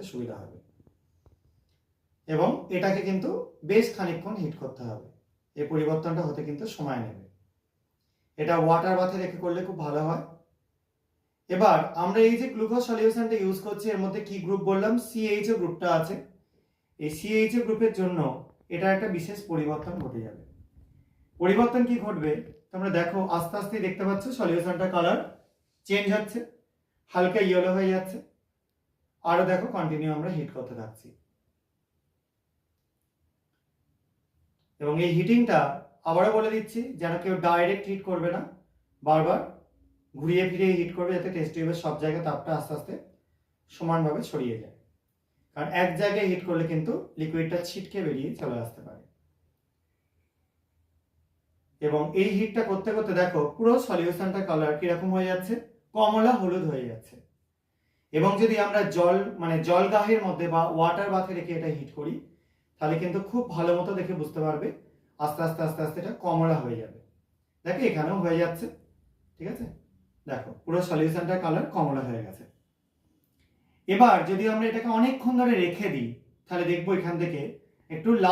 করতে সুবিধা হবে। এবং এটাকে কিন্তু বেশ খানিকক্ষণ হিট করতে হবে। এই পরিবর্তনটা হতে কিন্তু সময় নেবে। এটা ওয়াটার বাথে রেখে করলে খুব ভালো হয়। এবার আমরা এই যে গ্লুকোজ সলিউশনটা ইউজ করছি, এর মধ্যে কি গ্রুপ বললাম, সিএইচও গ্রুপটা আছে। এই সিএইচও গ্রুপের জন্য এটা একটা বিশেষ পরিবর্তন ঘটে যাবে। পরিবর্তন কি ঘটবে তোমরা দেখো, আস্তে আস্তে দেখতে পাচ্ছ সলিউশনটা কালার চেঞ্জ হচ্ছে, হালকা ইয়েলো হয়ে যাচ্ছে। আরো দেখো কন্টিনিউ আমরা হিট করতে থাকছি। এবং এই হিটিংটা আবারও বলে দিচ্ছি, যেন কেউ ডাইরেক্ট হিট করবে না, বারবার ঘুরিয়ে ফিরিয়ে হিট করবে, যাতে টেস্ট টিউবের সব জায়গায় তাপটা আস্তে আস্তে সমানভাবে ছড়িয়ে যায়। কারণ এক জায়গায় হিট করলে কিন্তু লিকুইডটা ছিটকে বেরিয়ে চলে আসতে পারে। এবং এই হিটটা করতে করতে দেখো পুরো সলিউশনটা কালার কিরকম হয়ে যাচ্ছে, কমলা হলুদ হয়ে যাচ্ছে। এবং যদি আমরা জল গাহের মধ্যে বা ওয়াটার বাথে রেখে এটা হিট করি, তাহলে কিন্তু খুব ভালো মতো দেখে বুঝতে পারবে আস্তে আস্তে আস্তে আস্তে এটা কমলা হয়ে যাবে। দেখো এখানেও হয়ে যাচ্ছে, ঠিক আছে, দেখো পুরো সলিউশনটার কালার কমলা হয়ে গেছে। এবার যদি আমরা এটাকে অনেকক্ষণ ধরে রেখে দিই, তাহলে দেখবো এখান থেকে একটু লাল